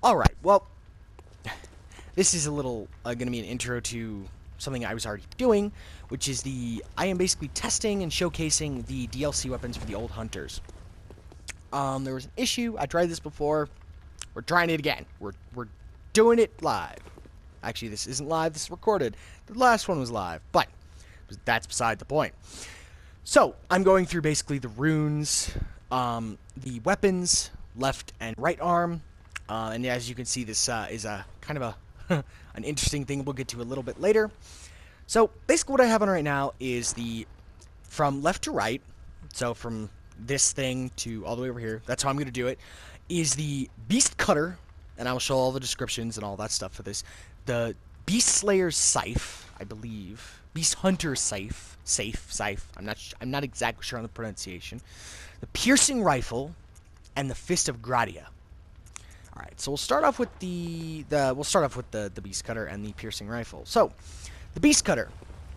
Alright, well, this is a little going to be an intro to something I was already doing, which is I am basically testing and showcasing the DLC weapons for the old hunters. There was an issue. I tried this before. We're trying it again. We're doing it live. Actually, this isn't live. This is recorded. The last one was live, but that's beside the point. So, I'm going through basically the runes, the weapons, left and right arm, and as you can see, this is a kind of a an interesting thing we'll get to a little bit later. So, basically what I have on right now is from left to right, so from this thing to all the way over here, that's how I'm going to do it, is the Beast Cutter, and I will show all the descriptions and all that stuff for this. The Beast Slayer's Scythe, I believe. Beast Hunter's Scythe. I'm not exactly sure on the pronunciation. The Piercing Rifle, and the Fist of Gratia. All right, so we'll start off with the Beast Cutter and the Piercing Rifle. So, the Beast Cutter.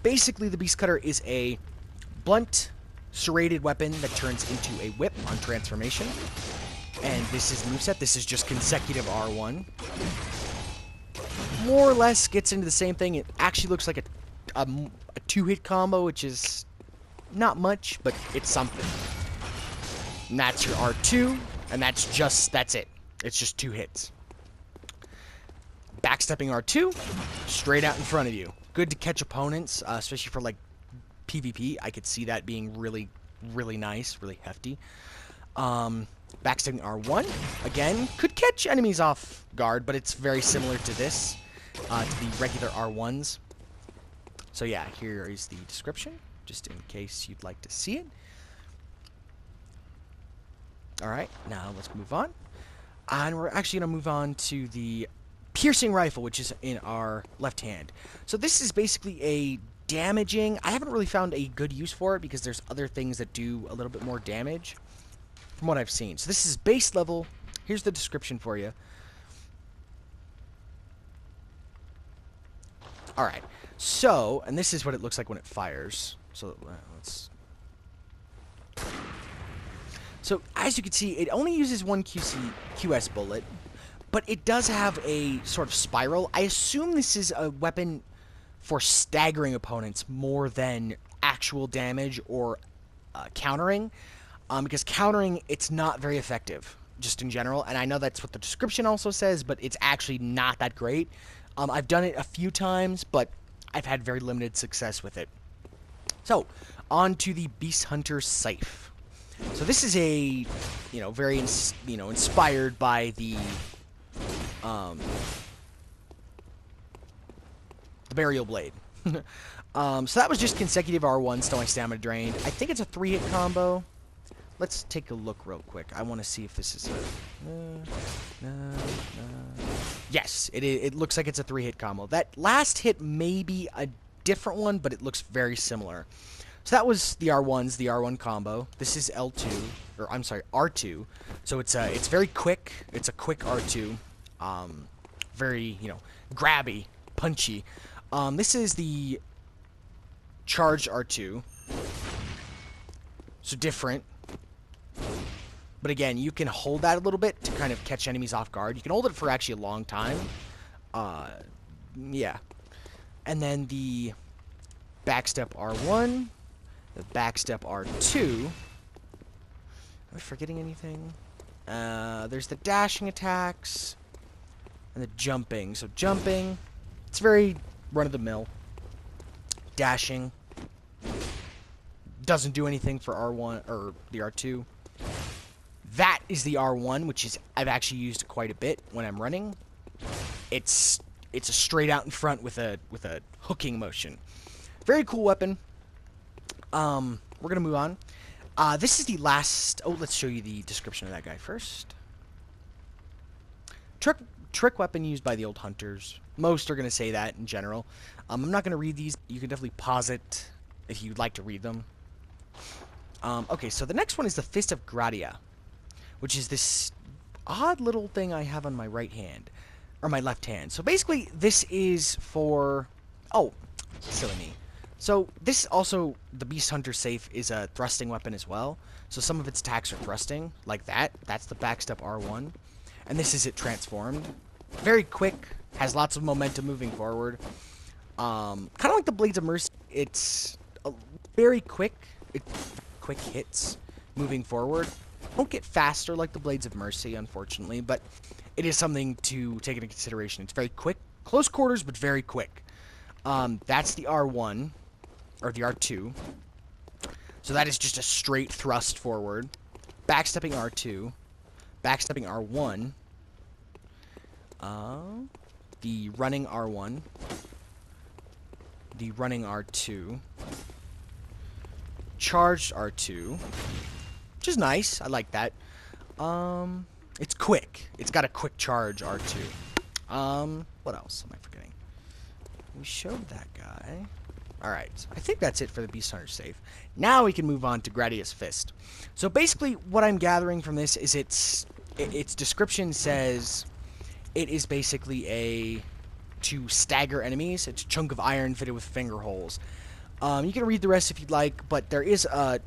Basically, the Beast Cutter is a blunt, serrated weapon that turns into a whip on transformation. And this is Moveset. This is just consecutive R1. More or less gets into the same thing. It actually looks like a two-hit combo, which is not much, but it's something. And that's your R2, and that's it. It's just 2 hits. Backstepping R2, straight out in front of you. Good to catch opponents, especially for like PvP. I could see that being really, really nice, really hefty. Backstepping R1, again, could catch enemies off guard, but it's very similar to this, to the regular R1s. So yeah, here is the description, just in case you'd like to see it. Alright, now let's move on. And we're actually going to move on to the Piercing Rifle, which is in our left hand. So this is basically a damaging... I haven't really found a good use for it because there's other things that do a little bit more damage from what I've seen. So this is base level. Here's the description for you. Alright, so, and this is what it looks like when it fires. So, let's... So, as you can see, it only uses one QS bullet, but it does have a sort of spiral. I assume this is a weapon for staggering opponents more than actual damage or countering, because countering, it's not very effective, just in general, and I know that's what the description also says, but it's actually not that great. I've done it a few times, but I've had very limited success with it. So, on to the Beast Hunter's Scythe. So this is a, very, inspired by the Burial Blade. So that was just consecutive R1s till my stamina drained. I think it's a 3-hit combo. Let's take a look real quick. I want to see if this is a... Yes, it looks like it's a 3-hit combo. That last hit may be a different one, but it looks very similar. So that was the R1s, the R1 combo. This is L2, or I'm sorry, R2. So it's very quick. It's a quick R2. Very, grabby, punchy. This is the charged R2. So different. But again, you can hold that a little bit to kind of catch enemies off guard. You can hold it for actually a long time. Yeah. And then the backstep R1. The backstep R2. Am I forgetting anything? There's the dashing attacks. And the jumping. So jumping, it's very run-of-the-mill. Dashing doesn't do anything for R1, or the R2. That is the R1, which I've actually used quite a bit when I'm running. It's a straight out in front with a hooking motion. Very cool weapon. We're gonna move on. This is the last... Oh, let's show you the description of that guy first. Trick weapon used by the old hunters. Most are gonna say that in general. I'm not gonna read these. You can definitely pause it if you'd like to read them. Okay, so the next one is the Fist of Gratia, which is this odd little thing I have on my right hand, or my left hand. So basically, this is for... Oh, silly me. So this also, the Beast Hunter Scythe is a thrusting weapon as well. So some of its attacks are thrusting, like that. That's the backstep R1. and this is it transformed. Very quick, has lots of momentum moving forward. Kind of like the Blades of Mercy. It's very quick. Quick hits moving forward. Won't get faster like the Blades of Mercy, unfortunately, but it is something to take into consideration. It's very quick, close quarters, but very quick. That's the R1, or the R2. So that is just a straight thrust forward. Backstepping R2. Backstepping R1. The running R1. The running R2. Charged R2. Which is nice. I like that. It's quick. It's got a quick charge R2. What else am I forgetting? We showed that guy. Alright, I think that's it for the Beast Hunter save. Now we can move on to Gratia's Fist. So basically, what I'm gathering from this is its description says it is basically to stagger enemies. It's a chunk of iron fitted with finger holes. You can read the rest if you'd like, but there is a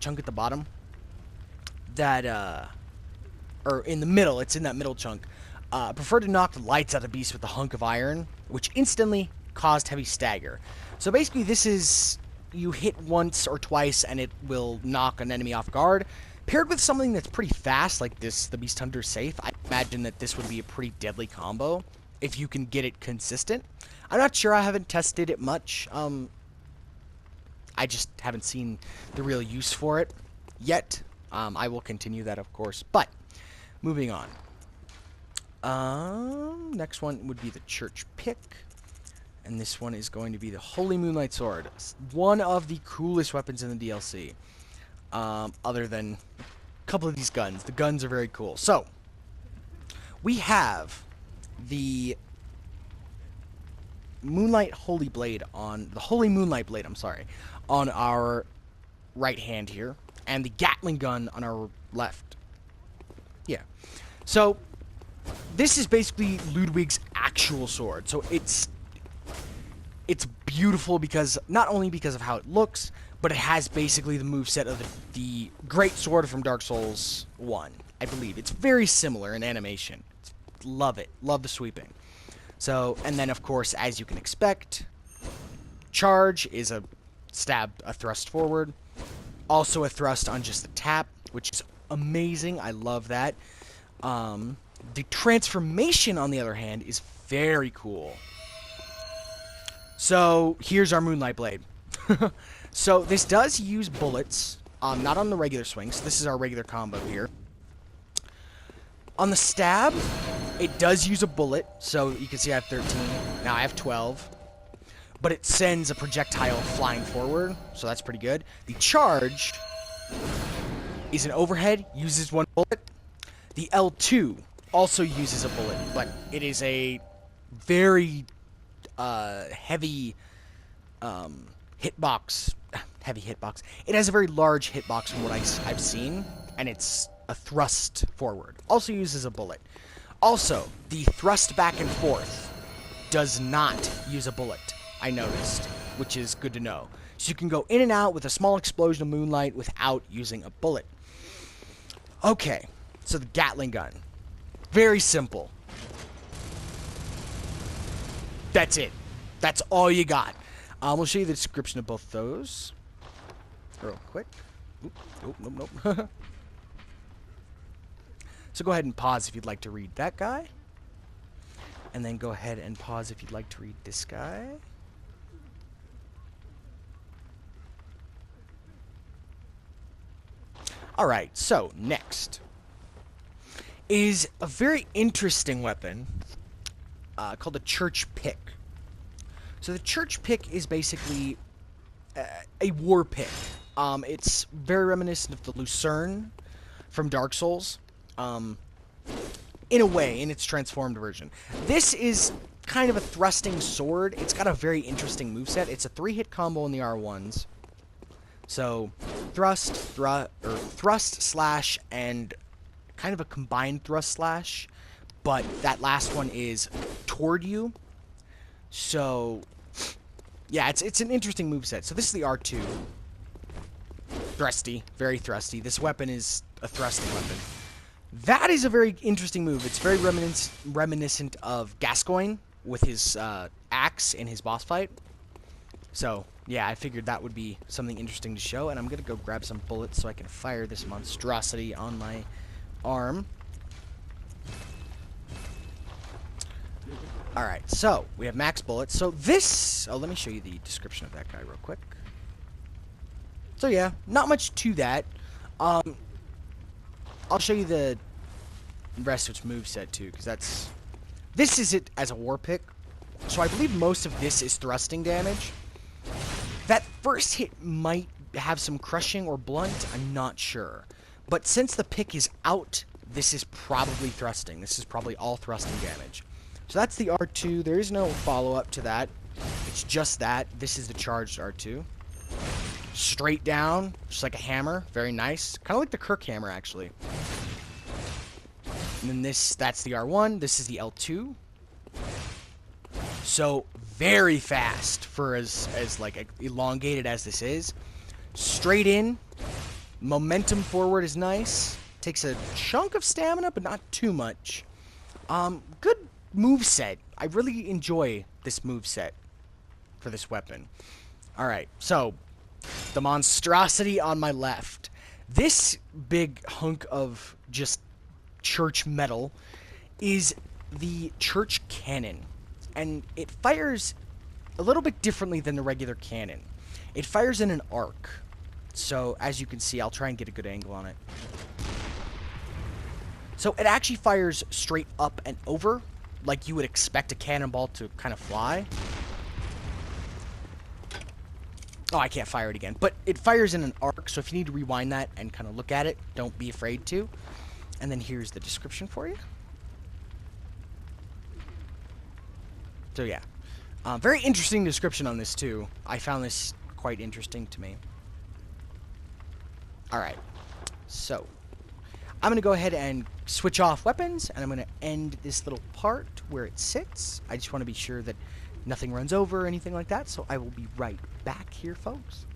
chunk at the bottom that, or in the middle, it's in that middle chunk. Prefer to knock the lights out of the beast with the hunk of iron, which instantly caused heavy stagger. So basically this is, you hit once or twice and it will knock an enemy off guard. Paired with something that's pretty fast, like this, the Beast Hunter safe, I imagine that this would be a pretty deadly combo if you can get it consistent. I'm not sure, I haven't tested it much. I just haven't seen the real use for it yet. I will continue that, of course, but moving on. Next one would be the Church Pick. And this one is going to be the Holy Moonlight Sword. One of the coolest weapons in the DLC. Other than a couple of these guns. The guns are very cool. So, we have the Moonlight Holy Blade on... The Holy Moonlight Blade, I'm sorry. On our right hand here. And the Gatling gun on our left. Yeah. So, this is basically Ludwig's actual sword. So, it's beautiful because, not only because of how it looks, but it has basically the moveset of the Great Sword from Dark Souls 1, I believe. It's very similar in animation. Love it. Love the sweeping. So, and then of course, as you can expect, charge is a stab, a thrust forward. Also a thrust on just the tap, which is amazing. I love that. The transformation, on the other hand, is very cool. So, here's our Moonlight Blade. So, this does use bullets, not on the regular swing, so this is our regular combo here. On the stab, it does use a bullet, so you can see I have 13, now I have 12. But it sends a projectile flying forward, so that's pretty good. The charge is an overhead, uses one bullet. The L2 also uses a bullet, but it is a very... heavy hitbox. Heavy hitbox. It has a very large hitbox from what I've seen, and it's a thrust forward. Also uses a bullet. Also, the thrust back and forth does not use a bullet, I noticed, which is good to know. So you can go in and out with a small explosion of moonlight without using a bullet. Okay, so the Gatling gun. Very simple. That's it. That's all you got. We'll show you the description of both those real quick. Oop, nope. So go ahead and pause if you'd like to read that guy. And then go ahead and pause if you'd like to read this guy. Alright, so next is a very interesting weapon called the Church Pick. So the Church Pick is basically a war pick. It's very reminiscent of the Lucerne from Dark Souls, in a way, in its transformed version. This is kind of a thrusting sword. It's got a very interesting moveset. It's a 3-hit combo in the R1s. So, thrust, slash, and kind of a combined thrust slash, but that last one is toward you. So, yeah, it's an interesting moveset. So this is the R2. Thrusty, very thrusty. This weapon is a thrusting weapon. That is a very interesting move. It's very reminiscent of Gascoigne with his axe in his boss fight. So, yeah, I figured that would be something interesting to show, and I'm going to go grab some bullets so I can fire this monstrosity on my arm. Alright, so, we have max bullets. So this... Oh, let me show you the description of that guy real quick. So yeah, not much to that. I'll show you the rest of its moveset too, because that's... This is it as a war pick. So I believe most of this is thrusting damage. That first hit might have some crushing or blunt, I'm not sure. But since the pick is out, this is probably thrusting. This is probably all thrusting damage. So that's the R2. There is no follow-up to that. It's just that. This is the charged R2. Straight down, just like a hammer. Very nice. Kind of like the Kirk hammer, actually. And then that's the R1. This is the L2. So, very fast for as like elongated as this is. Straight in. Momentum forward is nice. Takes a chunk of stamina, but not too much. Good moveset. I really enjoy this moveset for this weapon. Alright, so the monstrosity on my left. This big hunk of just church metal is the church cannon. And it fires a little bit differently than the regular cannon. It fires in an arc. So, as you can see, I'll try and get a good angle on it. So, it actually fires straight up and over, like you would expect a cannonball to kind of fly. Oh, I can't fire it again. But it fires in an arc, so if you need to rewind that and kind of look at it, don't be afraid to. And then here's the description for you. So yeah. Very interesting description on this, too. I found this quite interesting to me. Alright. So, I'm going to go ahead and switch off weapons, and I'm going to end this little part where it sits. I just want to be sure that nothing runs over or anything like that, so I will be right back here, folks.